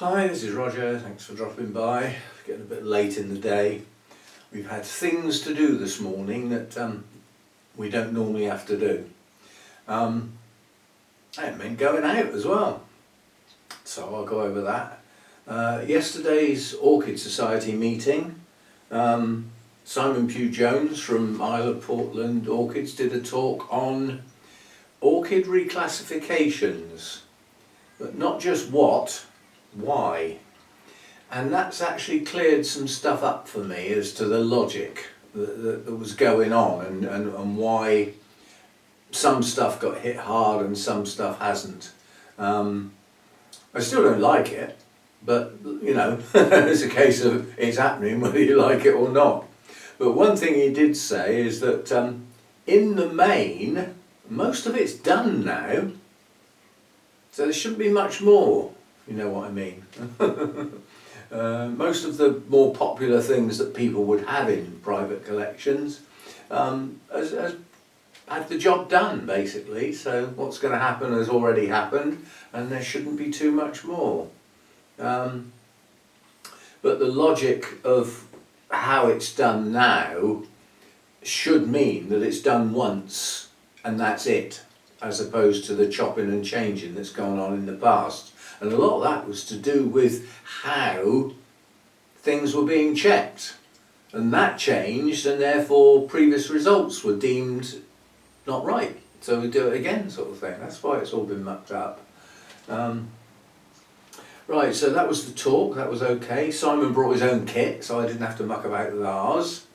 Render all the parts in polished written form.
Hi, this is Roger, thanks for dropping by. Getting a bit late in the day. We've had things to do this morning that we don't normally have to do. And it meant going out as well. So I'll go over that. Yesterday's Orchid Society meeting, Simon Pugh-Jones from Isle of Portland Orchids did a talk on orchid reclassifications, but not just what, why. And that's actually cleared some stuff up for me as to the logic that was going on and why some stuff got hit hard and some stuff hasn't. I still don't like it, but you know, it's a case of it's happening whether you like it or not. But one thing he did say is that in the main, most of it's done now, so there shouldn't be much more, you know what I mean. Most of the more popular things that people would have in private collections has had the job done, basically. So what's going to happen has already happened, and there shouldn't be too much more. But the logic of how it's done now should mean that it's done once and that's it, as opposed to the chopping and changing that's gone on in the past. And a lot of that was to do with how things were being checked, and that changed, and therefore previous results were deemed not right, so we do it again, sort of thing. That's why it's all been mucked up. Right, so that was the talk. That was okay. Simon brought his own kit, so I didn't have to muck about with ours.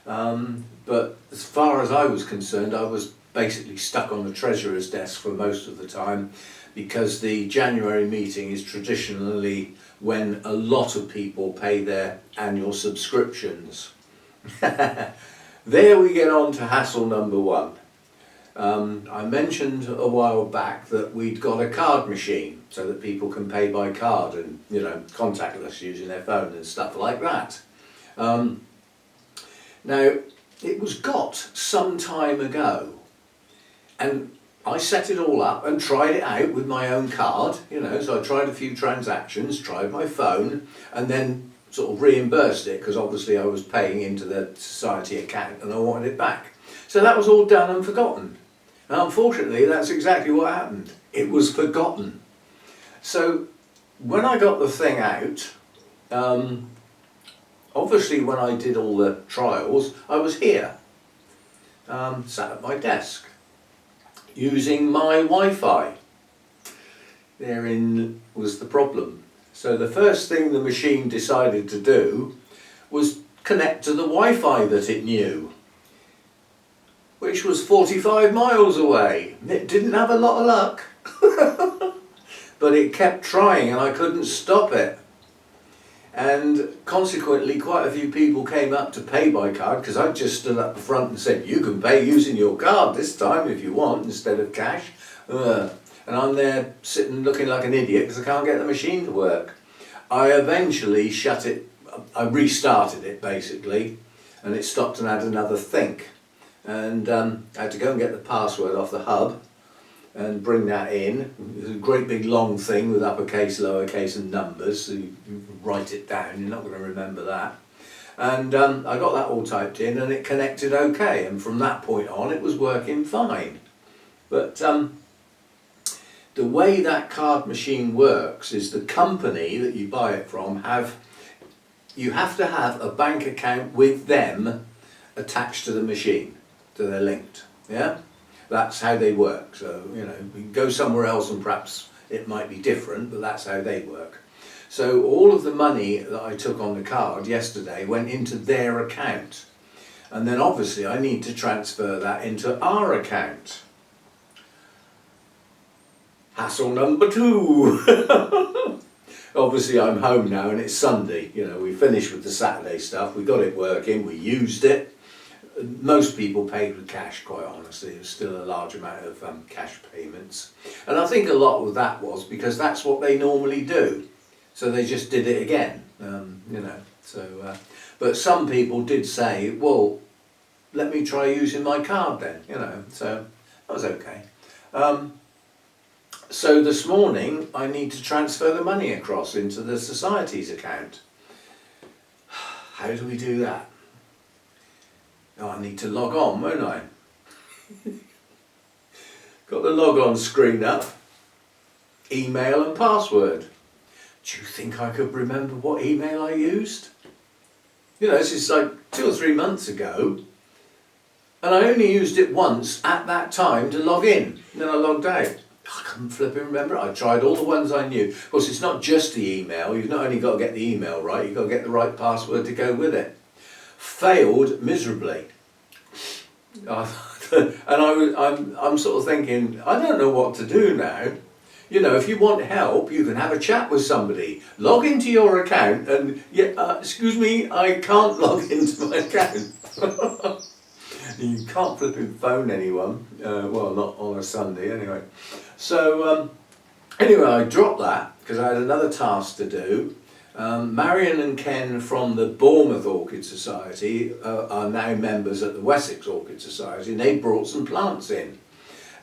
But as far as I was concerned, I was basically stuck on the treasurer's desk for most of the time, because the January meeting is traditionally when a lot of people pay their annual subscriptions. There we get on to hassle number one. I mentioned a while back that we'd got a card machine so that people can pay by card and, you know, contactless using their phone and stuff like that. Now, it was got some time ago, and I set it all up and tried it out with my own card, you know, so I tried a few transactions, tried my phone, and then sort of reimbursed it, because obviously I was paying into the society account and I wanted it back. So that was all done and forgotten. And unfortunately, that's exactly what happened. It was forgotten. So when I got the thing out, obviously when I did all the trials, I was here, sat at my desk, using my Wi-Fi. Therein was the problem. So the first thing the machine decided to do was connect to the Wi-Fi that it knew, which was 45 miles away. It didn't have a lot of luck, but it kept trying and I couldn't stop it. And consequently, quite a few people came up to pay by card, because I just stood up the front and said, you can pay using your card this time if you want, instead of cash. And I'm there sitting looking like an idiot because I can't get the machine to work. I eventually shut it, I restarted it basically, and it stopped and had another think. And I had to go and get the password off the hub and bring that in. It was a great big long thing with uppercase, lowercase and numbers, so you write it down, you're not going to remember that. And I got that all typed in and it connected okay, and from that point on it was working fine. But the way that card machine works is the company that you buy it from you have to have a bank account with them attached to the machine, so they're linked, yeah? That's how they work. So, you know, we can go somewhere else and perhaps it might be different, but that's how they work. So all of the money that I took on the card yesterday went into their account. And then obviously I need to transfer that into our account. Hassle number two. Obviously I'm home now and it's Sunday. You know, we finished with the Saturday stuff. We got it working, we used it. Most people paid with cash, quite honestly. There's still a large amount of cash payments. And I think a lot of that was because that's what they normally do. So they just did it again, you know. So, but some people did say, well, let me try using my card then, you know. So that was okay. So this morning I need to transfer the money across into the society's account. How do we do that? Oh, I need to log on, won't I? Got the log on screen up. Email and password. Do you think I could remember what email I used? You know, this is like 2 or 3 months ago. And I only used it once at that time to log in. And then I logged out. I couldn't flipping remember it. I tried all the ones I knew. Of course, it's not just the email. You've not only got to get the email right, you've got to get the right password to go with it. Failed miserably. And I'm sort of thinking, I don't know what to do now. You know, if you want help, you can have a chat with somebody. Log into your account and, excuse me, I can't log into my account. You can't flipping phone anyone. Well, not on a Sunday anyway. So, anyway, I dropped that because I had another task to do. Marion and Ken from the Bournemouth Orchid Society are now members at the Wessex Orchid Society, and they brought some plants in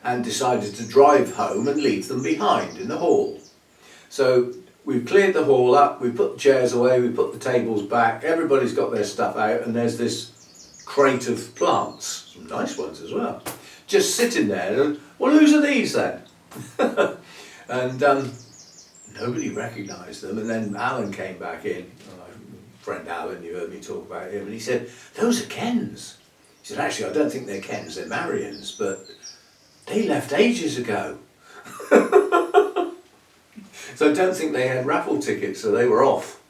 and decided to drive home and leave them behind in the hall. So we've cleared the hall up, we put the chairs away, we put the tables back, everybody's got their stuff out, and there's this crate of plants, some nice ones as well, just sitting there. And, well, whose are these then? And nobody recognised them, and then Alan came back in, my friend Alan, you heard me talk about him, and he said, those are Ken's. He said, actually I don't think they're Ken's, they're Marion's, but they left ages ago. So I don't think they had raffle tickets, so they were off.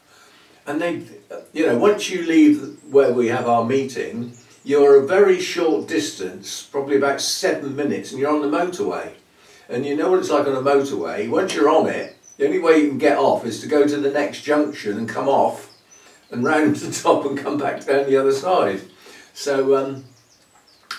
And they, you know, once you leave where we have our meeting, you're a very short distance, probably about 7 minutes, and you're on the motorway. And you know what it's like on a motorway, once you're on it, the only way you can get off is to go to the next junction and come off and round the top and come back down the other side. So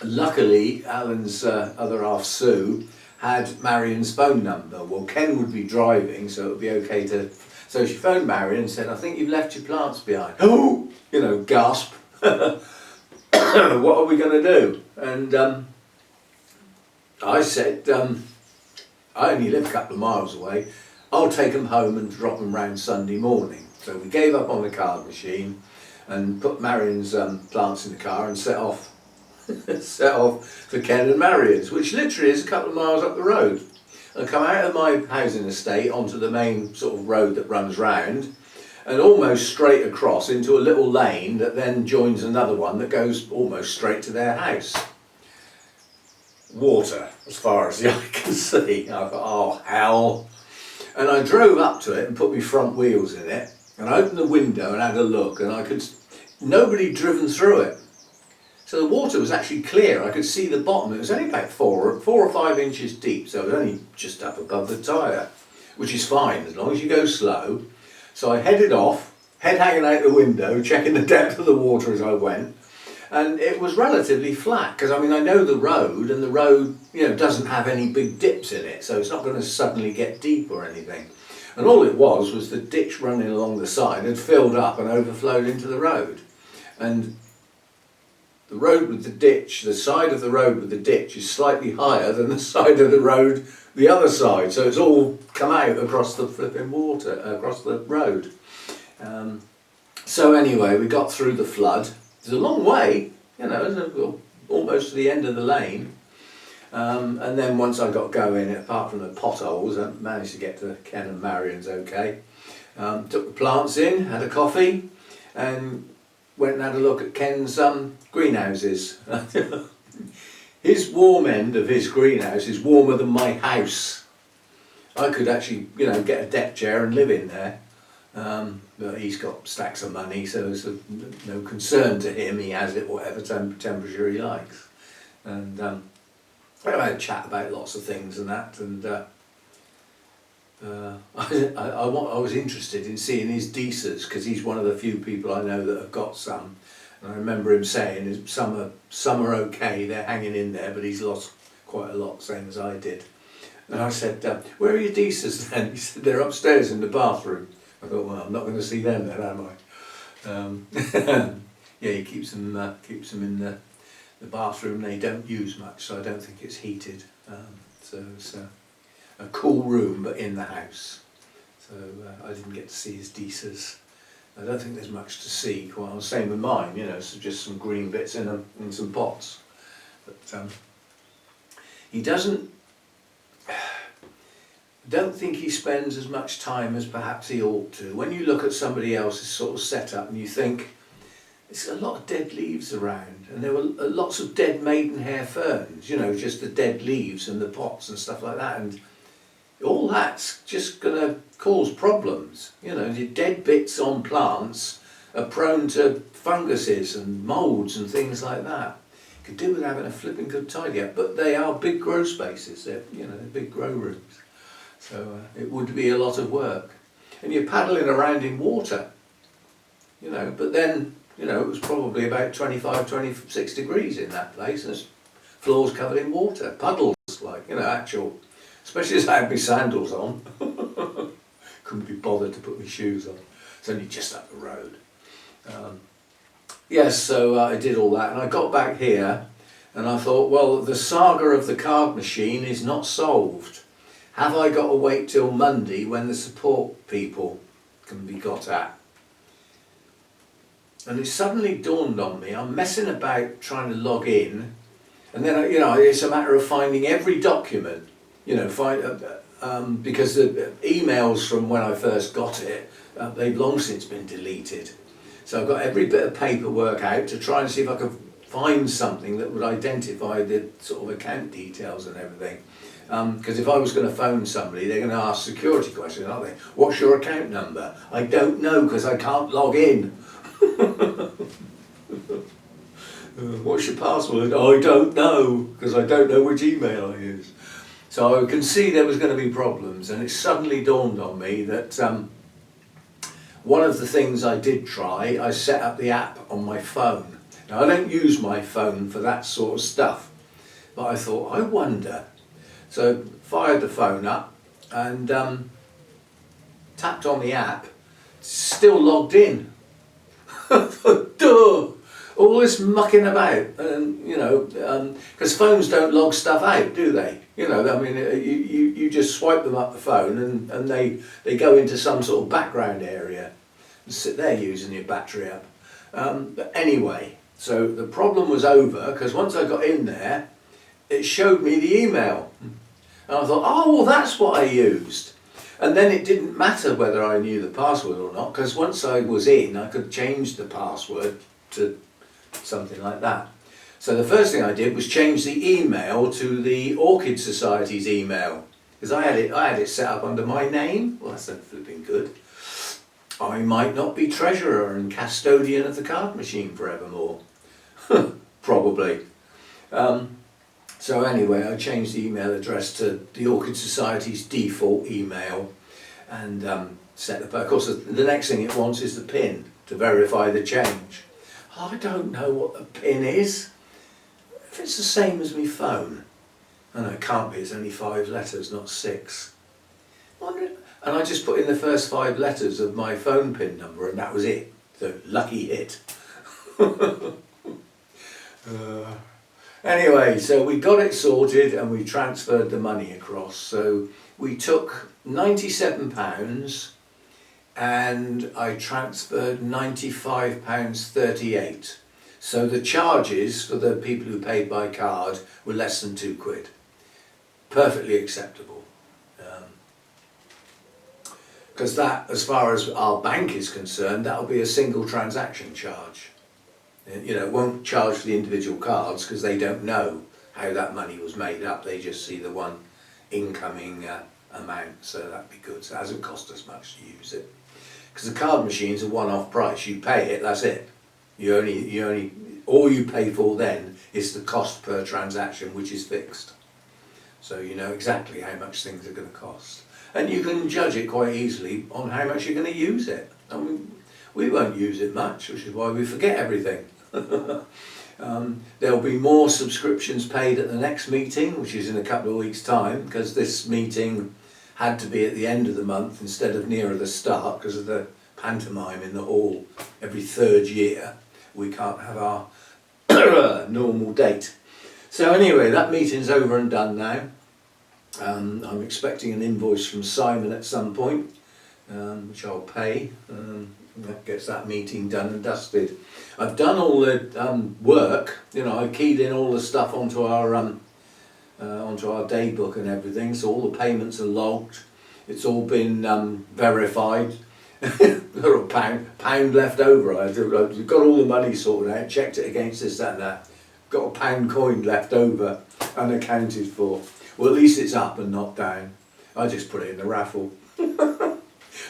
luckily Alan's other half, Sue, had Marion's phone number. Well, Ken would be driving, so it would be okay to... So she phoned Marion and said, I think you've left your plants behind. Oh! You know, gasp. What are we going to do? And I said, I only live a couple of miles away. I'll take them home and drop them round Sunday morning. So we gave up on the card machine and put Marion's plants in the car and set off for Ken and Marion's, which literally is a couple of miles up the road. I come out of my housing estate onto the main sort of road that runs round and almost straight across into a little lane that then joins another one that goes almost straight to their house. Water as far as the eye can see. I thought, oh hell. And I drove up to it and put my front wheels in it and I opened the window and had a look, and I could, nobody driven through it. So the water was actually clear. I could see the bottom. It was only about 4 or 5 inches deep, so it was only just up above the tyre, which is fine as long as you go slow. So I headed off, head hanging out the window, checking the depth of the water as I went. And it was relatively flat, because I mean I know the road, and the road, you know, doesn't have any big dips in it, so it's not going to suddenly get deep or anything. And all it was the ditch running along the side had filled up and overflowed into the road. And the road with the ditch, the side of the road with the ditch is slightly higher than the side of the road the other side, so it's all come out across the flipping water, across the road. So anyway, we got through the flood. It's a long way, you know, almost to the end of the lane. And then once I got going, apart from the potholes, I managed to get to Ken and Marion's okay. Took the plants in, had a coffee, and went and had a look at Ken's greenhouses. His warm end of his greenhouse is warmer than my house. I could actually, you know, get a deck chair and live in there. But he's got stacks of money, so it's no concern to him. He has it whatever temperature he likes. And I had a chat about lots of things and that, and I was interested in seeing his Deesers, because he's one of the few people I know that have got some. And I remember him saying some are okay, they're hanging in there, but he's lost quite a lot, same as I did. And I said, where are your Deesers then? He said, they're upstairs in the bathroom. I thought, well, I'm not going to see them then, am I? Yeah, he keeps them in the bathroom. They don't use much, so I don't think it's heated. a cool room, but in the house. So I didn't get to see his Deesas. I don't think there's much to see. Quite the same with mine, you know, so just some green bits in them and some pots. But he doesn't. Don't think he spends as much time as perhaps he ought to. When you look at somebody else's sort of setup and you think, there's a lot of dead leaves around, and there were lots of dead maidenhair ferns, you know, just the dead leaves and the pots and stuff like that, and all that's just going to cause problems. You know, the dead bits on plants are prone to funguses and moulds and things like that. Could do with having a flipping good tidy up, but they are big grow spaces. They're, you know, they're big grow rooms. So it would be a lot of work. And you're paddling around in water, you know, but then, you know, it was probably about 25, 26 degrees in that place, and floors covered in water, puddles, like, you know, actual, especially as I had my sandals on. Couldn't be bothered to put my shoes on. It's only just up the road. Yes, so I did all that, and I got back here, and I thought, well, the saga of the card machine is not solved. Have I got to wait till Monday when the support people can be got at? And it suddenly dawned on me, I'm messing about trying to log in, and then, you know, it's a matter of finding every document, you know, because the emails from when I first got it, they've long since been deleted. So I've got every bit of paperwork out to try and see if I could find something that would identify the sort of account details and everything. Because if I was going to phone somebody, they're going to ask security questions, aren't they? What's your account number? I don't know because I can't log in. What's your password? I don't know because I don't know which email I use. So I can see there was going to be problems, and it suddenly dawned on me that one of the things I did try, I set up the app on my phone. Now I don't use my phone for that sort of stuff, but I thought, I wonder. So fired the phone up and tapped on the app, still logged in. Duh! All this mucking about, and you know, because phones don't log stuff out, do they? You know, I mean, you just swipe them up the phone and they go into some sort of background area and sit there using your battery up. But anyway, so the problem was over because once I got in there, it showed me the email. And I thought, oh, well, that's what I used. And then it didn't matter whether I knew the password or not, because once I was in, I could change the password to something like that. So the first thing I did was change the email to the Orchid Society's email, because I had it set up under my name. Well, that's not flipping good. I might not be treasurer and custodian of the card machine forevermore. Probably. So anyway, I changed the email address to the Orchid Society's default email and set up. Of course, the next thing it wants is the PIN to verify the change. I don't know what the PIN is. If it's the same as my phone, I know it can't be. It's only 5 letters, not 6. And I just put in the first 5 letters of my phone PIN number, and that was it. So lucky hit. Anyway, so we got it sorted and we transferred the money across. So we took £97 and I transferred £95.38. So the charges for the people who paid by card were less than £2. Perfectly acceptable. Because that, as far as our bank is concerned, that'll be a single transaction charge. You know, it won't charge for the individual cards because they don't know how that money was made up. They just see the one incoming amount, so that'd be good. So it hasn't cost us much to use it. Because the card machine's a one-off price. You pay it, that's it. All you pay for then is the cost per transaction, which is fixed. So you know exactly how much things are going to cost. And you can judge it quite easily on how much you're going to use it. I mean, we won't use it much, which is why we forget everything. There'll be more subscriptions paid at the next meeting, which is in a couple of weeks' time, because this meeting had to be at the end of the month instead of nearer the start because of the pantomime in the hall every 3rd year. We can't have our normal date. So anyway, that meeting's over and done now. I'm expecting an invoice from Simon at some point, which I'll pay. That gets that meeting done and dusted. I've done all the work, you know, I keyed in all the stuff onto our day book and everything, so all the payments are logged. It's all been verified. Got a pound left over. I've got all the money sorted out, checked it against this, that and that. Got a £1 coin left over, unaccounted for. Well, at least it's up and not down. I just put it in the raffle.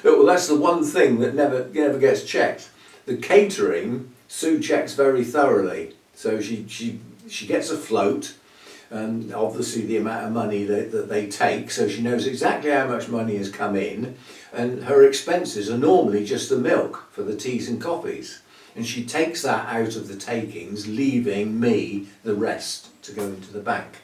Well, that's the one thing that never gets checked. The catering, Sue checks very thoroughly. So she gets a float, and obviously the amount of money that they take, so she knows exactly how much money has come in, and her expenses are normally just the milk for the teas and coffees. And she takes that out of the takings, leaving me the rest to go into the bank.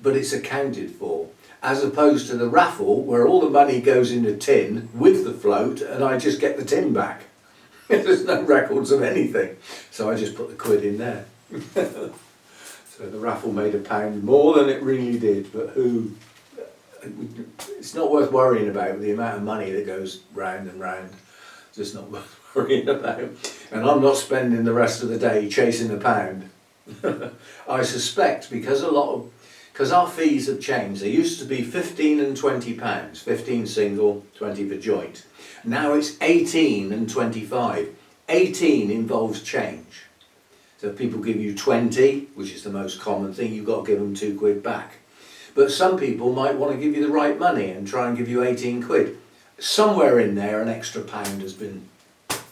But it's accounted for, as opposed to the raffle where all the money goes in a tin with the float and I just get the tin back. There's no records of anything, so I just put the quid in there. So the raffle made £1 more than it really did, but it's not worth worrying about the amount of money that goes round and round. It's just not worth worrying about. And I'm not spending the rest of the day chasing £1. I suspect because our fees have changed. They used to be £15 and £20, 15 single, 20 for joint. Now it's 18 and 25. 18 involves change. So if people give you 20, which is the most common thing, you've got to give them £2 back. But some people might want to give you the right money and try and give you 18 quid. Somewhere in there an extra £1 has been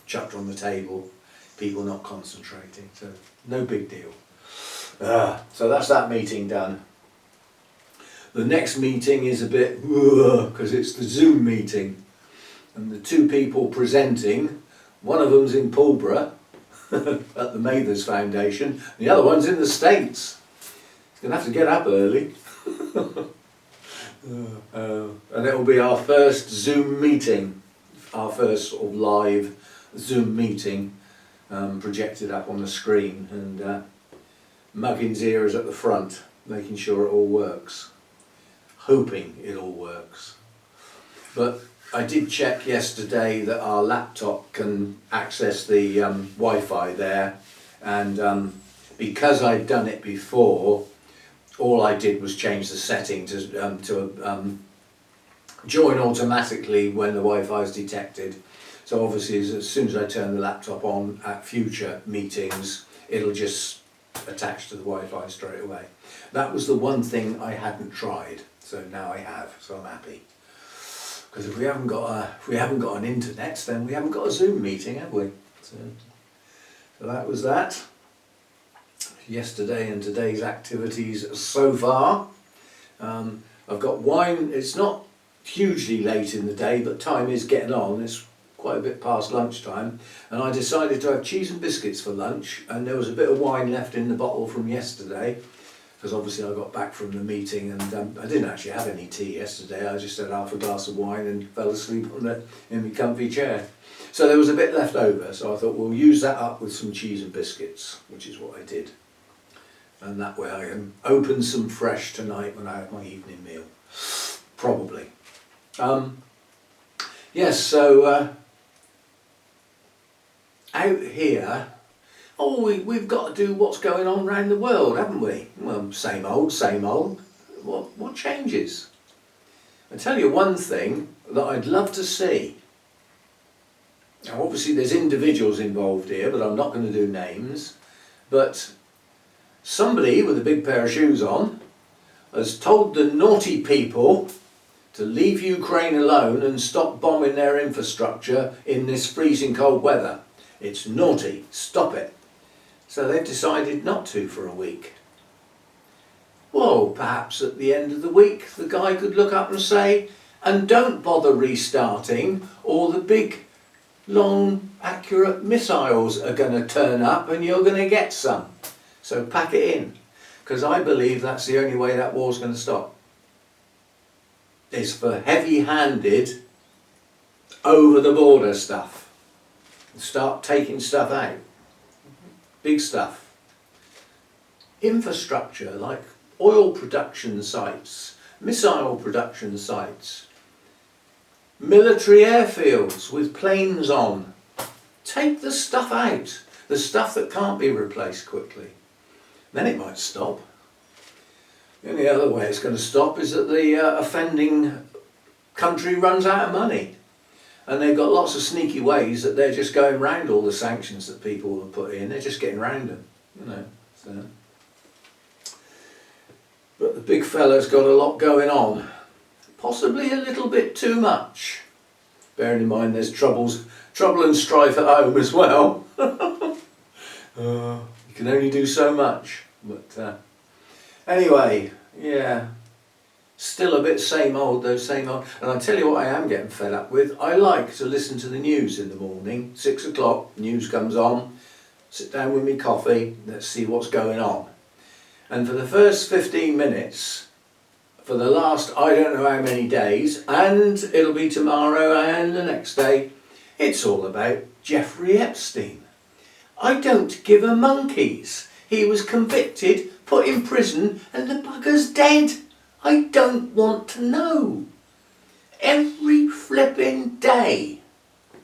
chucked on the table. People not concentrating, so no big deal. So that's that meeting done. The next meeting is a bit, because it's the Zoom meeting. And the two people presenting, one of them's in Pulborough, at the Mathers Foundation, the other one's in the States. He's going to have to get up early. And it'll be our first Zoom meeting, our first sort of live Zoom meeting, projected up on the screen, and Muggin's ear is at the front, making sure it all works. Hoping it all works. But I did check yesterday that our laptop can access the Wi-Fi there, and because I'd done it before, all I did was change the setting to join automatically when the Wi-Fi is detected. So obviously as soon as I turn the laptop on at future meetings, it'll just attach to the Wi-Fi straight away. That was the one thing I hadn't tried, so now I have, so I'm happy. Because if we haven't got an internet, then we haven't got a Zoom meeting, have we? So that was that. Yesterday and today's activities so far. I've got wine. It's not hugely late in the day, but time is getting on. It's quite a bit past lunchtime, and I decided to have cheese and biscuits for lunch, and there was a bit of wine left in the bottle from yesterday, because obviously I got back from the meeting, and I didn't actually have any tea yesterday. I just had half a glass of wine and fell asleep in my comfy chair. So there was a bit left over, so I thought we'll use that up with some cheese and biscuits, which is what I did. And that way I can open some fresh tonight when I have my evening meal. Probably. Yes, so out here, we've got to do what's going on around the world, haven't we? Well, same old, same old. What changes? I tell you one thing that I'd love to see. Now obviously there's individuals involved here, but I'm not going to do names. But somebody with a big pair of shoes on has told the naughty people to leave Ukraine alone and stop bombing their infrastructure in this freezing cold weather. It's naughty, stop it. So they've decided not to for a week. Well, perhaps at the end of the week the guy could look up and say, and don't bother restarting, or the big, long, accurate missiles are going to turn up and you're going to get some. So pack it in, because I believe that's the only way that war's going to stop. Is for heavy-handed, over-the-border stuff. Start taking stuff out. Big stuff. Infrastructure like oil production sites, missile production sites, military airfields with planes on. Take the stuff out, the stuff that can't be replaced quickly. Then it might stop. The only other way it's going to stop is that the offending country runs out of money. And they've got lots of sneaky ways that they're just going round all the sanctions that people have put in. They're just getting round them, you know. So. But the big fella's got a lot going on. Possibly a little bit too much. Bearing in mind there's trouble and strife at home as well. You can only do so much. But anyway, yeah. Still a bit same old though, same old. And I tell you what I am getting fed up with. I like to listen to the news in the morning. 6 o'clock, news comes on. Sit down with me coffee, let's see what's going on. And for the first 15 minutes, for the last I don't know how many days, and it'll be tomorrow and the next day, it's all about Jeffrey Epstein. I don't give a monkeys. He was convicted, put in prison, and the bugger's dead. I don't want to know. Every flipping day,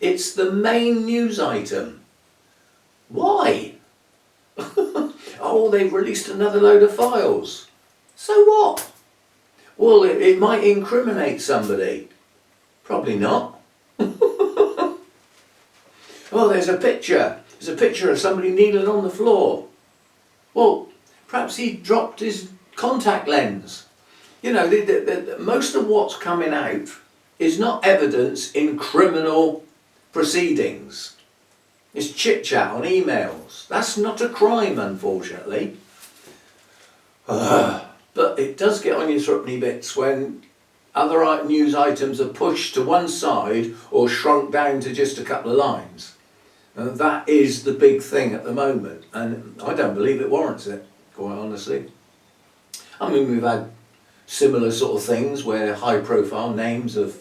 it's the main news item. Why? Oh, they've released another load of files. So what? Well, it might incriminate somebody. Probably not. Oh, there's a picture. There's a picture of somebody kneeling on the floor. Well, perhaps he dropped his contact lens. You know, most of what's coming out is not evidence in criminal proceedings. It's chit-chat on emails. That's not a crime, unfortunately. But it does get on your threepenny bits when other news items are pushed to one side or shrunk down to just a couple of lines. And that is the big thing at the moment. And I don't believe it warrants it, quite honestly. I mean, we've had similar sort of things where high-profile names have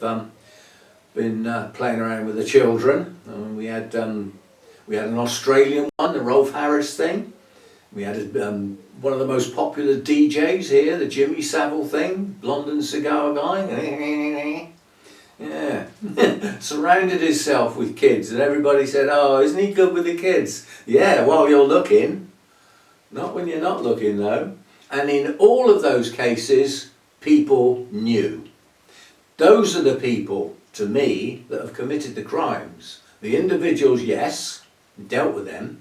been playing around with the children. We had an Australian one, the Rolf Harris thing. We had one of the most popular DJs here, the Jimmy Savile thing, blonde and cigar guy. Yeah, surrounded himself with kids, and everybody said, "Oh, isn't he good with the kids?" Yeah, while you're looking, not when you're not looking though. And in all of those cases, people knew. Those are the people, to me, that have committed the crimes. The individuals, yes, dealt with them.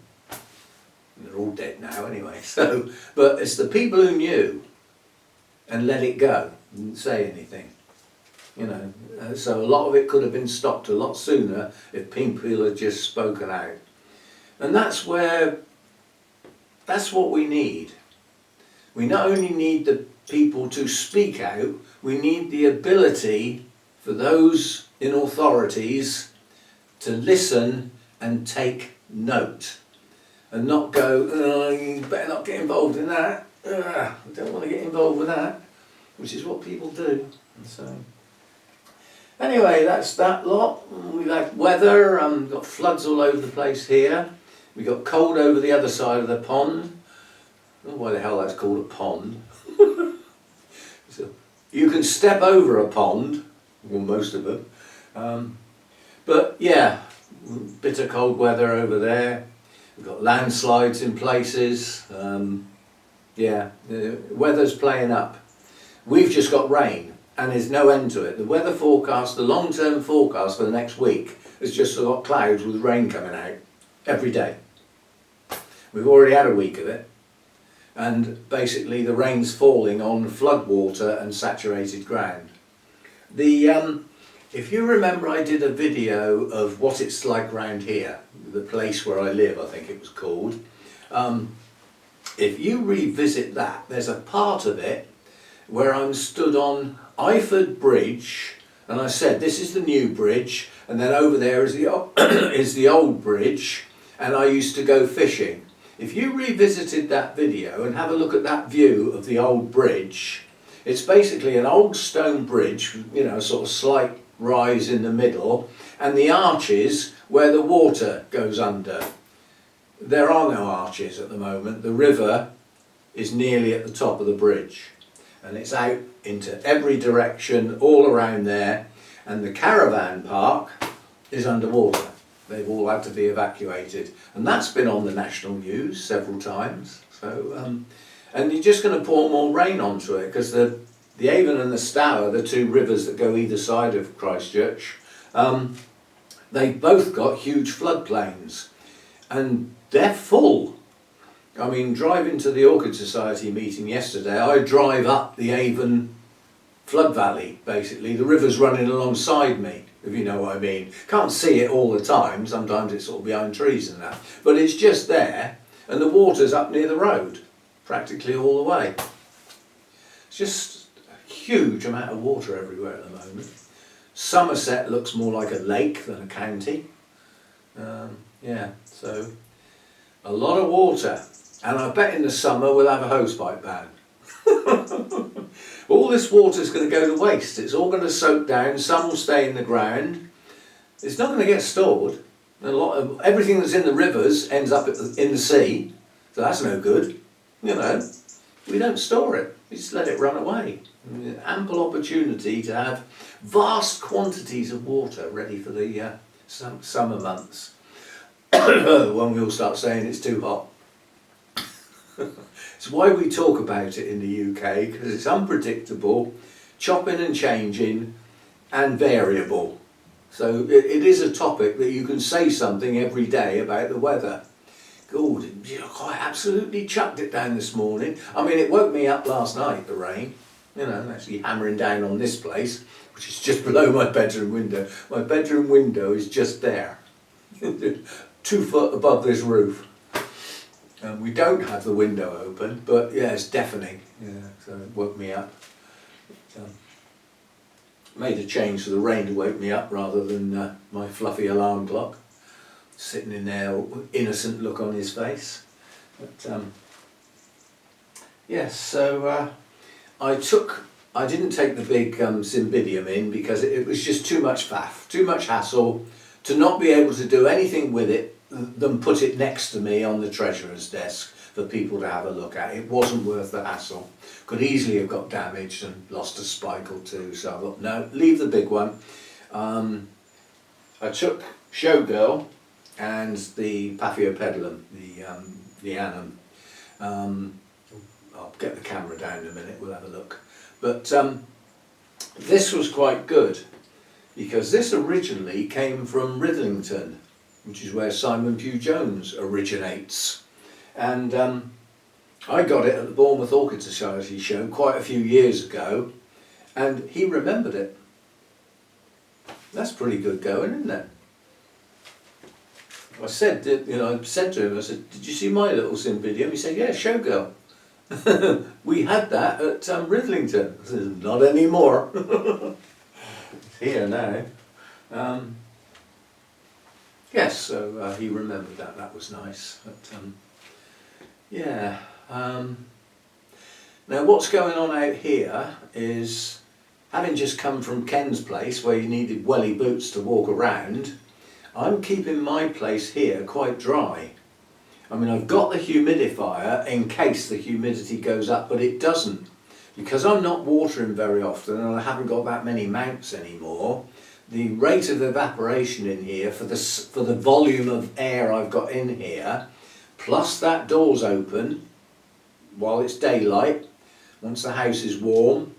They're all dead now anyway. So, but it's the people who knew and let it go, didn't say anything. You know, so a lot of it could have been stopped a lot sooner if people had just spoken out. And that's what we need. We not only need the people to speak out, we need the ability for those in authorities to listen and take note. And not go, "Oh, you better not get involved in that. I don't want to get involved with that," which is what people do. And so, anyway, that's that lot. We've had weather, got floods all over the place here. We got cold over the other side of the pond. I don't know why the hell that's called a pond. So, you can step over a pond, well, most of them. But yeah, bitter cold weather over there. We've got landslides in places. Yeah, the weather's playing up. We've just got rain and there's no end to it. The weather forecast, the long-term forecast for the next week has just got clouds with rain coming out every day. We've already had a week of it. And basically the rain's falling on floodwater and saturated ground. If you remember, I did a video of what it's like round here, the place where I live, I think it was called. If you revisit that, there's a part of it where I'm stood on Iford Bridge, and I said this is the new bridge, and then over there is the old bridge, and I used to go fishing. If you revisited that video and have a look at that view of the old bridge, it's basically an old stone bridge, you know, sort of slight rise in the middle, and the arches where the water goes under. There are no arches at the moment. The river is nearly at the top of the bridge. and it's out into every direction all around there, and the caravan park is underwater. They've all had to be evacuated, and that's been on the national news several times. So and you're just going to pour more rain onto it, because the Avon and the Stour, the two rivers that go either side of Christchurch, they've both got huge floodplains, and they're full. I mean, driving to the Orchid Society meeting yesterday, I drive up the Avon flood valley, basically. The river's running alongside me, if you know what I mean. Can't see it all the time, sometimes it's sort of behind trees and that, but it's just there, and the water's up near the road, practically all the way. It's just a huge amount of water everywhere at the moment. Somerset looks more like a lake than a county. Yeah, so a lot of water, and I bet in the summer we'll have a hosepipe ban. All this water is going to go to waste. It's all going to soak down. Some will stay in the ground. It's not going to get stored. A lot of everything that's in the rivers ends up in the sea, so that's no good. You know, we don't store it. We just let it run away. Ample opportunity to have vast quantities of water ready for the summer months, when we all start saying it's too hot. It's why we talk about it in the UK, because it's unpredictable, chopping and changing, and variable. So it is a topic that you can say something every day about the weather. God, I absolutely chucked it down this morning. I mean, it woke me up last night, the rain. You know, actually hammering down on this place, which is just below my bedroom window. My bedroom window is just there, 2 foot above this roof. And we don't have the window open, but yeah, it's deafening. Yeah, so it woke me up. Made a change for the rain to wake me up rather than my fluffy alarm clock. Sitting in there, innocent look on his face. But yes, so I didn't take the big cymbidium in because it was just too much faff, too much hassle to not be able to do anything with it than put it next to me on the treasurer's desk for people to have a look at. It wasn't worth the hassle. Could easily have got damaged and lost a spike or two, so I thought, no, leave the big one. I took Showgirl and the Paphiopedilum, the Annum. I'll get the camera down in a minute, we'll have a look. But this was quite good, because this originally came from Ridlington, which is where Simon Pugh-Jones originates. And I got it at the Bournemouth Orchid Society show quite a few years ago, and he remembered it. That's pretty good going, isn't it? I said, I said to him, I said, did you see my little cymbidium? He said, yeah, Showgirl. We had that at Ridlington. I said, not anymore. It's here now. Yes, so he remembered that. That was nice. But, yeah. Now what's going on out here is, having just come from Ken's place where you needed welly boots to walk around, I'm keeping my place here quite dry. I mean, I've got the humidifier in case the humidity goes up, but it doesn't. Because I'm not watering very often and I haven't got that many mounts anymore, the rate of evaporation in here for the volume of air I've got in here, plus that door's open while it's daylight, once the house is warm,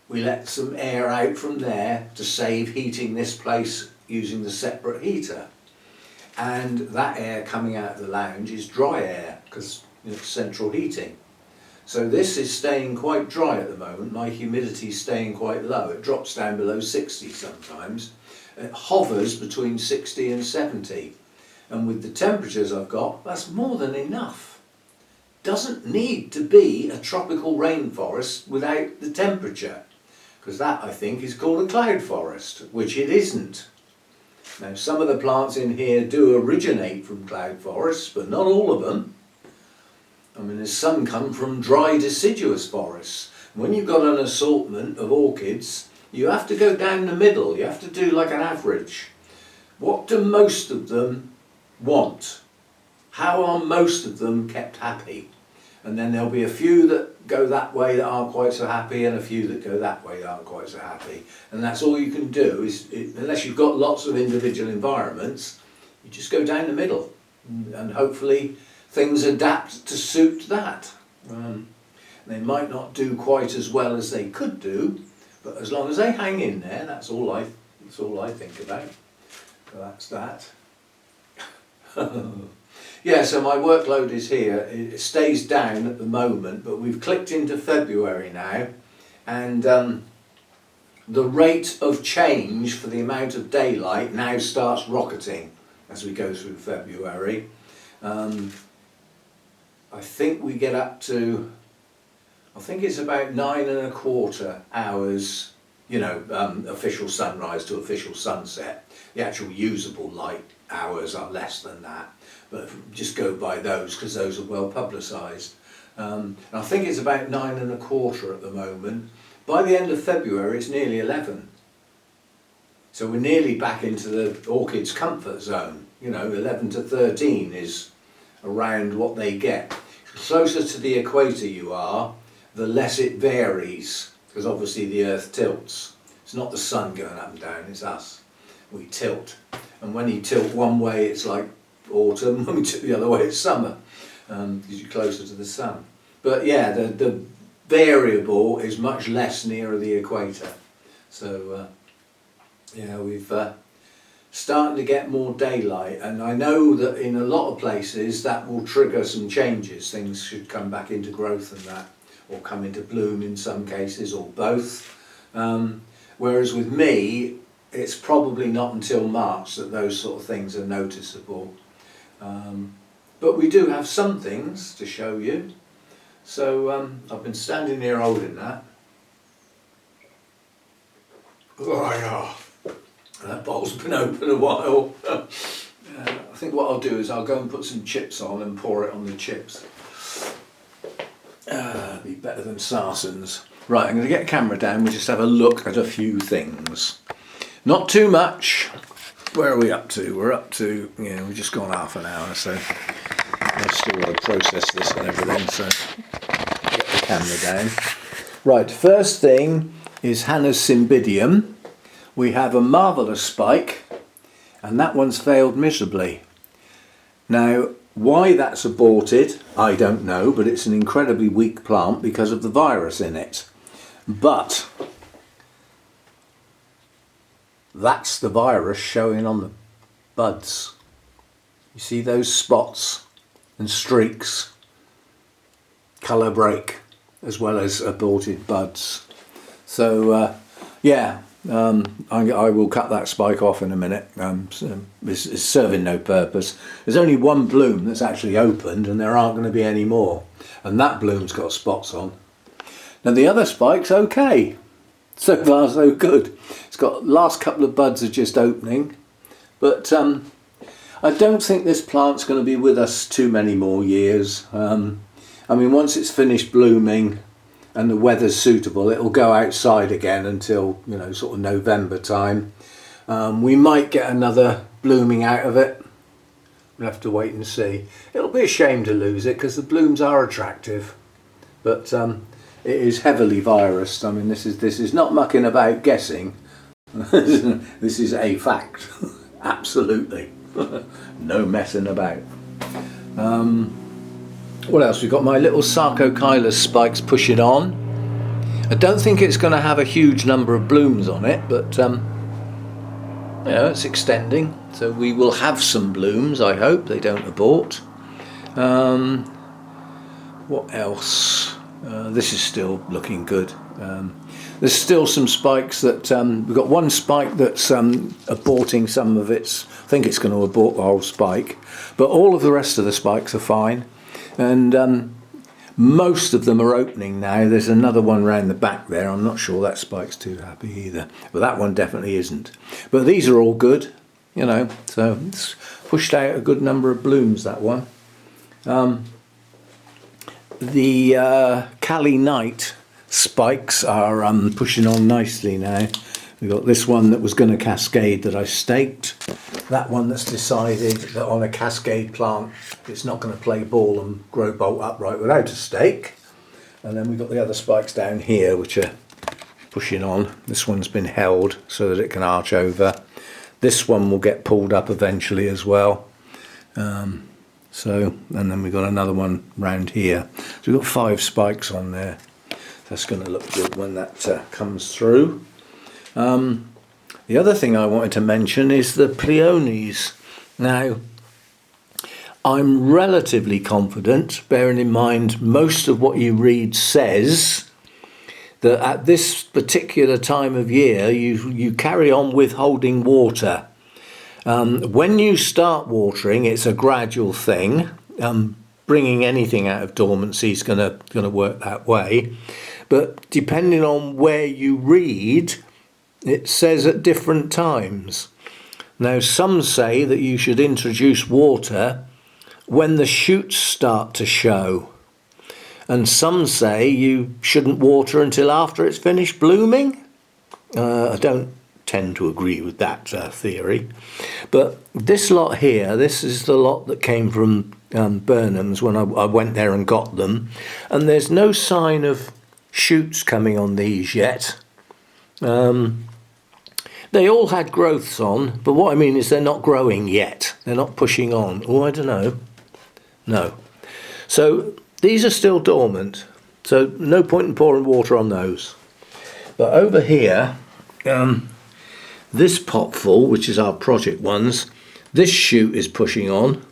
we let some air out from there to save heating this place using the separate heater. And that air coming out of the lounge is dry air, because it's central heating. So this is staying quite dry at the moment. My humidity is staying quite low. It drops down below 60 sometimes. It hovers between 60 and 70. And with the temperatures I've got, that's more than enough. Doesn't need to be a tropical rainforest without the temperature, because that, I think, is called a cloud forest, which it isn't. Now, some of the plants in here do originate from cloud forests, but not all of them. I mean, there's some come from dry deciduous forests. When you've got an assortment of orchids, you have to go down the middle. You have to do like an average. What do most of them want? How are most of them kept happy? And then there'll be a few that go that way that aren't quite so happy, and a few that go that way that aren't quite so happy. And that's all you can do, unless you've got lots of individual environments, you just go down the middle. And hopefully things adapt to suit that. They might not do quite as well as they could do, but as long as they hang in there, that's all I think about. So that's that. Yeah, so my workload is here. It stays down at the moment, but we've clicked into February now, and the rate of change for the amount of daylight now starts rocketing as we go through February. I think we get up to, I think it's about 9¼ hours, official sunrise to official sunset. The actual usable light hours are less than that, but just go by those because those are well publicised. And I think it's about 9¼ at the moment. By the end of February it's nearly 11. So we're nearly back into the orchids' comfort zone. 11 to 13 is around what they get. The closer to the equator you are, the less it varies, because obviously the earth tilts. It's not the sun going up and down, it's us. We tilt. And when you tilt one way it's like autumn, when we tilt the other way it's summer, because you're closer to the sun. But yeah, the variable is much less nearer the equator. So yeah, we've starting to get more daylight, and I know that in a lot of places that will trigger some changes. Things should come back into growth and that, or come into bloom in some cases, or both. Whereas with me, it's probably not until March that those sort of things are noticeable. But we do have some things to show you. So I've been standing here holding that. Oh yeah. That bottle's been open a while. I think what I'll do is I'll go and put some chips on and pour it on the chips. Be better than Sarson's. Right, I'm going to get the camera down. We'll just have a look at a few things. Not too much. Where are we up to? We're up to, we've just gone half an hour, so I've still got to process this and everything, so get the camera down. Right, first thing is Hannah's Cymbidium. We have a marvellous spike, and that one's failed miserably. Now, why that's aborted, I don't know, but it's an incredibly weak plant because of the virus in it. But that's the virus showing on the buds. You see those spots and streaks? Colour break, as well as aborted buds. So, yeah. I will cut that spike off in a minute. It's serving no purpose. There's only one bloom that's actually opened, and there aren't going to be any more, and that bloom's got spots on. Now the other spike's okay, so far so good. It's got, last couple of buds are just opening, but I don't think this plant's going to be with us too many more years. I mean, once it's finished blooming and the weather's suitable, it'll go outside again until, sort of November time. We might get another blooming out of it. We'll have to wait and see. It'll be a shame to lose it because the blooms are attractive, but it is heavily virused. I mean, this is not mucking about guessing. This is a fact. Absolutely. No messing about. What else? We've got my little Sarcochilus spikes pushing on. I don't think it's going to have a huge number of blooms on it, but it's extending, so we will have some blooms. I hope they don't abort. What else? This is still looking good. There's still some spikes that we've got one spike that's aborting some of its. I think it's going to abort the whole spike, but all of the rest of the spikes are fine. And most of them are opening now. There's another one round the back there. I'm not sure that spike's too happy either, but that one definitely isn't. But these are all good, so it's pushed out a good number of blooms, that one. The Cali Night spikes are pushing on nicely now. We've got this one that was going to cascade that I staked. that one that's decided that on a cascade plant it's not going to play ball and grow bolt upright without a stake. And then we've got the other spikes down here which are pushing on. This one's been held so that it can arch over. This one will get pulled up eventually as well. And then we've got another one round here. So we've got 5 spikes on there. That's going to look good when that comes through. The other thing I wanted to mention is the peonies. Now, I'm relatively confident, bearing in mind most of what you read says that at this particular time of year you carry on withholding water. When you start watering, it's a gradual thing. Bringing anything out of dormancy is going to work that way. But depending on where you read, it says at different times. Now, some say that you should introduce water when the shoots start to show. And some say you shouldn't water until after it's finished blooming. I don't tend to agree with that theory. But this lot here, this is the lot that came from Burnham's when I went there and got them. And there's no sign of shoots coming on these yet. They all had growths on, but what I mean is they're not growing yet. They're not pushing on. Oh, I don't know. No. So these are still dormant. So no point in pouring water on those. But over here, this potful, which is our project ones, this shoot is pushing on.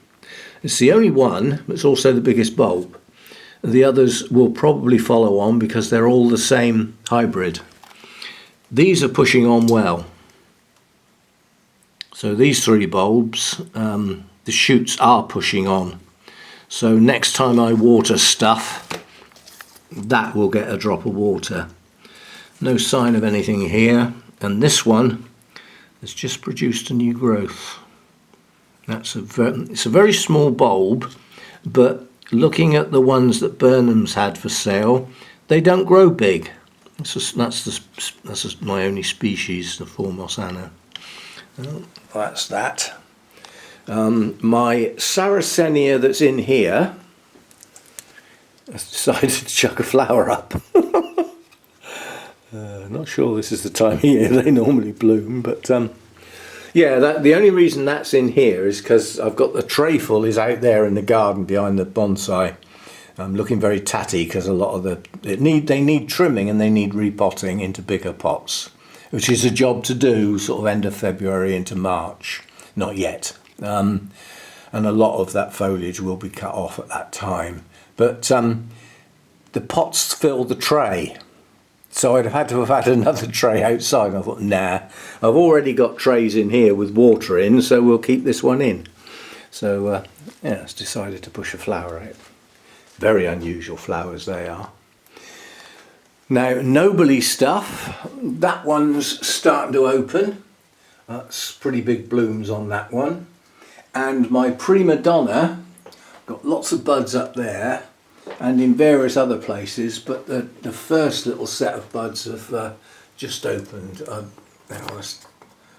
It's the only one, but it's also the biggest bulb. The others will probably follow on because they're all the same hybrid. These are pushing on well. So these 3 bulbs, the shoots are pushing on. So next time I water stuff, that will get a drop of water. No sign of anything here. And this one has just produced a new growth. It's a very small bulb, but looking at the ones that Burnham's had for sale, they don't grow big. That's my only species, the Formos Anna. Well, that's that. My Sarracenia that's in here has decided to chuck a flower up. Not sure this is the time of year they normally bloom, but yeah, the only reason that's in here is because I've got the tray full is out there in the garden behind the bonsai. I'm looking very tatty because a lot of they need trimming and they need repotting into bigger pots, which is a job to do sort of end of February into March. Not yet. And a lot of that foliage will be cut off at that time. But the pots fill the tray. So I'd had to have had another tray outside. I thought, nah, I've already got trays in here with water in, so we'll keep this one in. So yeah, it's decided to push a flower out. Very unusual flowers they are. Now, Nobly stuff, that one's starting to open. That's pretty big blooms on that one. And my Prima Donna, got lots of buds up there and in various other places, but the first little set of buds have just opened. I was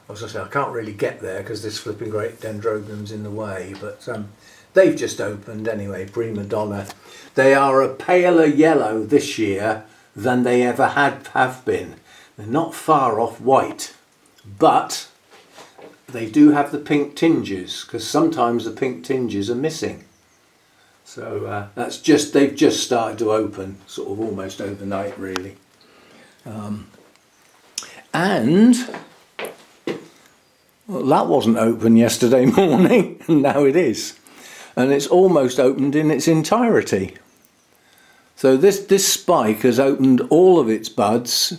going to say, I can't really get there because this flipping great dendrobium's in the way, but they've just opened anyway, Prima Donna. They are a paler yellow this year than they ever have been. They're not far off white, but they do have the pink tinges because sometimes the pink tinges are missing. So they've just started to open, sort of almost overnight really. And well, that wasn't open yesterday morning, and now it is. And it's almost opened in its entirety. So this spike has opened all of its buds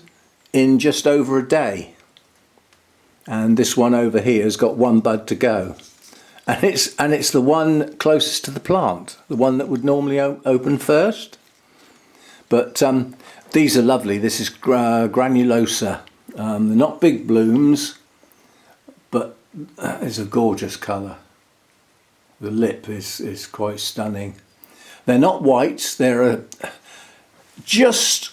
in just over a day. And this one over here has got 1 bud to go. And it's the one closest to the plant, the one that would normally open first. But these are lovely. This is granulosa. They're not big blooms, but it's a gorgeous colour. The lip is quite stunning. They're not whites, they're just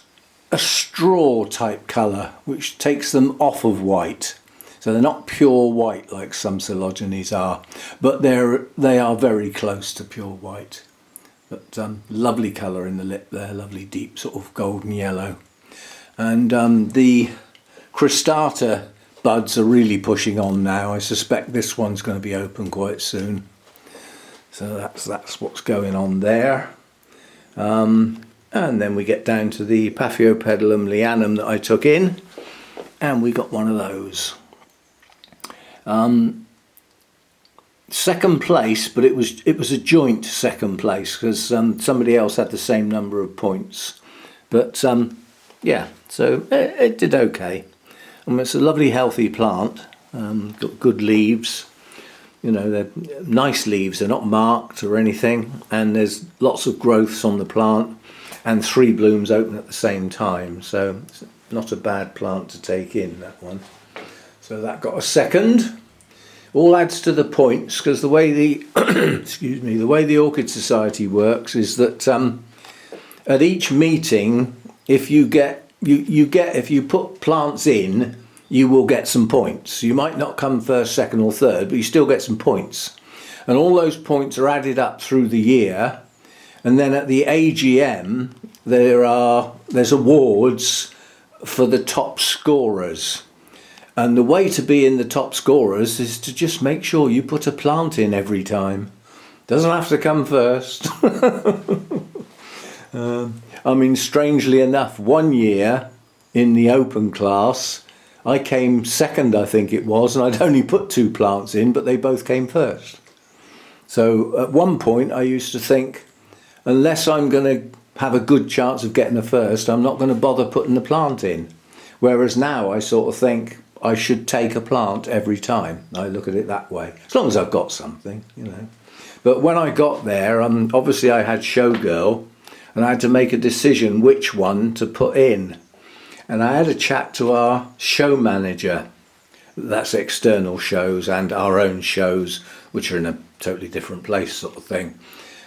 a straw type colour, which takes them off of white. So they're not pure white like some cotyledons are, but they are very close to pure white. But lovely colour in the lip there, lovely deep sort of golden yellow. And the cristata buds are really pushing on now. I suspect this one's going to be open quite soon. So that's what's going on there. And then we get down to the Paphiopedilum lianum that I took in, and we got one of those. Second place, but it was a joint second place because somebody else had the same number of points. But yeah, so it did okay. It's a lovely healthy plant, got good leaves, you know, they're nice leaves, they're not marked or anything, and there's lots of growths on the plant and 3 blooms open at the same time, so it's not a bad plant to take in, that one. So that got a second. All adds to the points because the way the excuse me, the way the Orchid Society works is that at each meeting, if you put plants in, you will get some points. You might not come first, second or third, but you still get some points. And all those points are added up through the year. And then at the AGM, there's awards for the top scorers. And the way to be in the top scorers is to just make sure you put a plant in every time. Doesn't have to come first. I mean, strangely enough, one year in the open class, I came second, I think it was, and I'd only put 2 plants in, but they both came first. So at one point I used to think, unless I'm going to have a good chance of getting a first, I'm not going to bother putting the plant in. Whereas now I sort of think I should take a plant every time. I look at it that way, as long as I've got something, you know. But when I got there, obviously I had Showgirl, and I had to make a decision which one to put in. And I had a chat to our show manager. That's external shows and our own shows, which are in a totally different place sort of thing.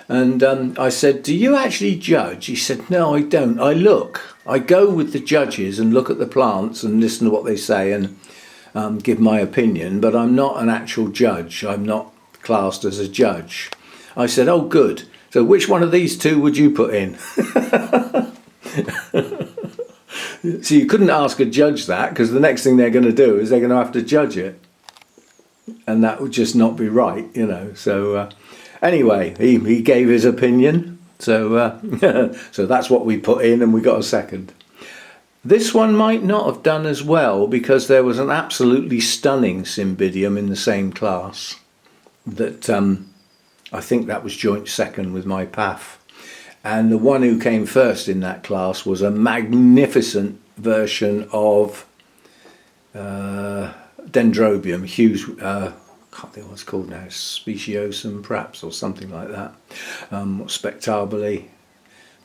And I said, do you actually judge? He said, no, I don't. I look. I go with the judges and look at the plants and listen to what they say and give my opinion, but I'm not an actual judge. I'm not classed as a judge. I said, oh, good. So which one of these 2 would you put in? So you couldn't ask a judge that, because the next thing they're going to do is they're going to have to judge it. And that would just not be right, you know. So anyway, he gave his opinion. So, so that's what we put in, and we got a second. This one might not have done as well because there was an absolutely stunning Cymbidium in the same class. That I think that was joint second with my Path. And the one who came first in that class was a magnificent version of Dendrobium, Hughes, I can't think what it's called now, Speciosum perhaps, or something like that, Spectabile.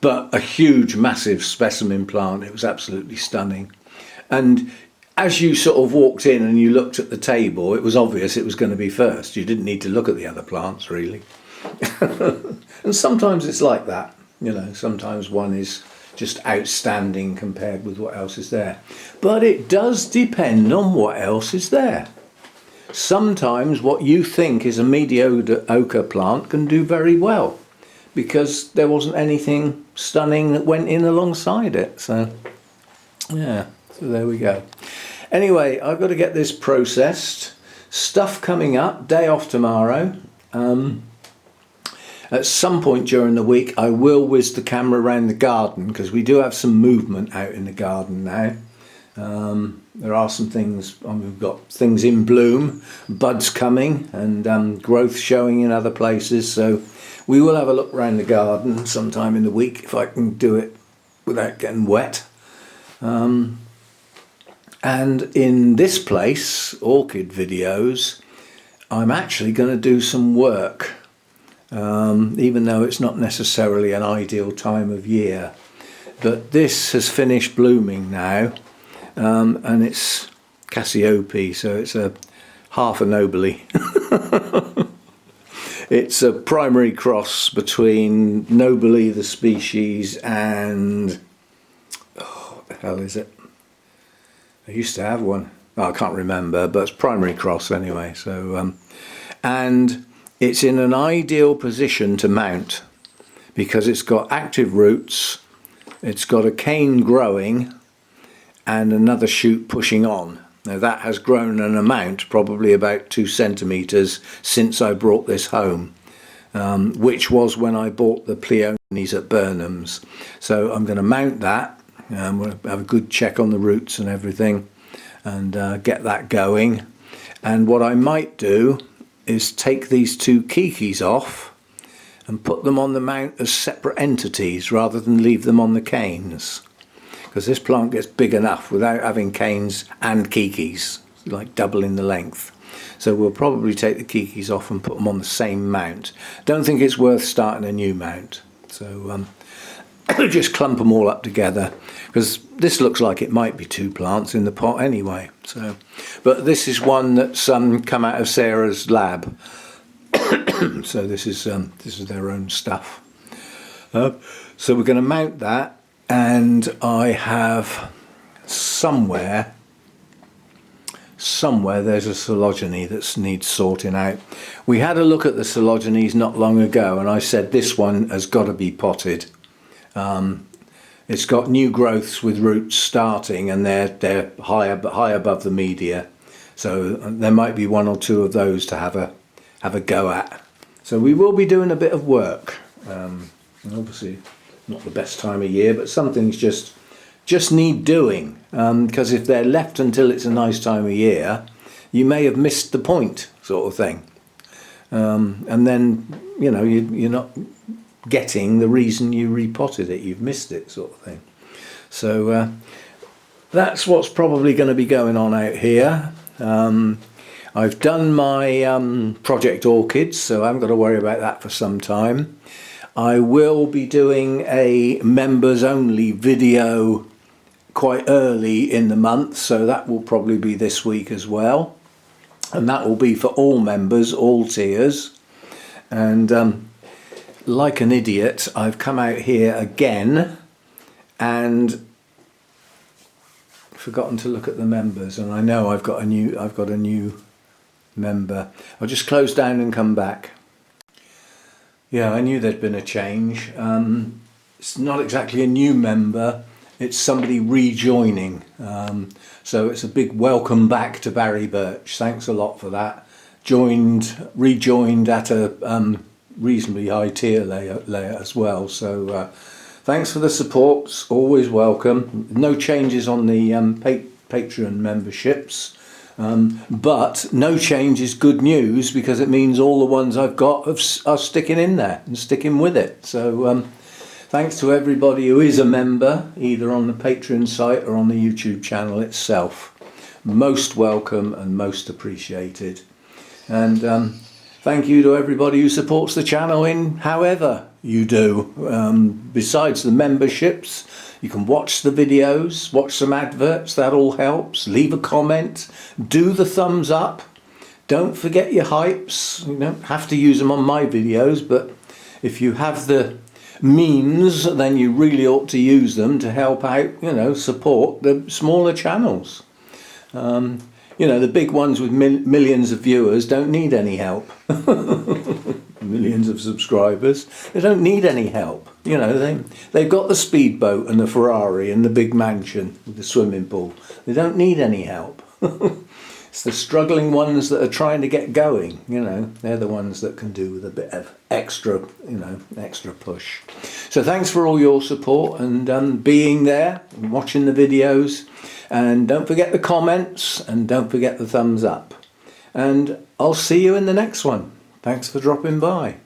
But a huge, massive specimen plant. It was absolutely stunning. And as you sort of walked in and you looked at the table, it was obvious it was going to be first. You didn't need to look at the other plants, really. And sometimes it's like that. You know, sometimes one is just outstanding compared with what else is there. But it does depend on what else is there. Sometimes what you think is a mediocre plant can do very well because there wasn't anything stunning that went in alongside it. So, yeah, so there we go. Anyway, I've got to get this processed. Stuff coming up, day off tomorrow. At some point during the week I will whiz the camera around the garden because we do have some movement out in the garden now. There are some things, we've got things in bloom, buds coming and growth showing in other places, so we will have a look around the garden sometime in the week if I can do it without getting wet. And in this place, Orchid Videos, I'm actually going to do some work. Even though it's not necessarily an ideal time of year, but this has finished blooming now, and it's Cassiope, so it's a half a nobile. It's a primary cross between nobile the species and what the hell is it? I used to have one. I can't remember, but it's primary cross anyway. So and it's in an ideal position to mount because it's got active roots, it's got a cane growing and another shoot pushing on. Now that has grown an amount, probably about 2 centimetres since I brought this home, which was when I bought the peonies at Burnham's. So I'm going to mount that, we'll have a good check on the roots and everything and get that going. And what I might do is take these 2 kikis off and put them on the mount as separate entities rather than leave them on the canes, because this plant gets big enough without having canes and kikis, like doubling the length. So we'll probably take the kikis off and put them on the same mount. Don't think it's worth starting a new mount, so just clump them all up together, because this looks like it might be 2 plants in the pot anyway. So, but this is one that's come out of Sarah's lab. So this is their own stuff. So we're going to mount that. And I have somewhere there's a coleogyny that needs sorting out. We had a look at the coleogynies not long ago and I said this one has got to be potted. It's got new growths with roots starting and they're high above the media. So there might be 1 or 2 of those to have a go at. So we will be doing a bit of work. Obviously not the best time of year, but some things just need doing, because if they're left until it's a nice time of year, you may have missed the point, sort of thing, and then you're not getting the reason you repotted it. You've missed it, sort of thing. So that's what's probably going to be going on out here. I've done my project Orchids, so I haven't got to worry about that for some time. I will be doing a members only video quite early in the month, so that will probably be this week as well, and that will be for all members, all tiers. And like an idiot, I've come out here again and forgotten to look at the members, and I know I've got a new member. I'll just close down and come back. Yeah, I knew there'd been a change. It's not exactly a new member, it's somebody rejoining. So it's a big welcome back to Barry Birch. Thanks a lot for that. Rejoined at a reasonably high tier layer as well. So thanks for the support, it's always welcome. No changes on the Patreon memberships. But no change is good news, because it means all the ones I've got are sticking in there and sticking with it. So thanks to everybody who is a member, either on the Patreon site or on the YouTube channel itself. Most welcome and most appreciated. And thank you to everybody who supports the channel in however you do. Besides the memberships, you can watch the videos, watch some adverts, that all helps. Leave a comment, do the thumbs up. Don't forget your hypes. You don't have to use them on my videos, but if you have the means, then you really ought to use them to help out, support the smaller channels. The big ones with millions of viewers don't need any help. Millions of subscribers, they don't need any help. They've got the speedboat and the Ferrari and the big mansion with the swimming pool. They don't need any help. It's the struggling ones that are trying to get going, they're the ones that can do with a bit of extra push. So thanks for all your support and being there and watching the videos. And don't forget the comments and don't forget the thumbs up. And I'll see you in the next one. Thanks for dropping by.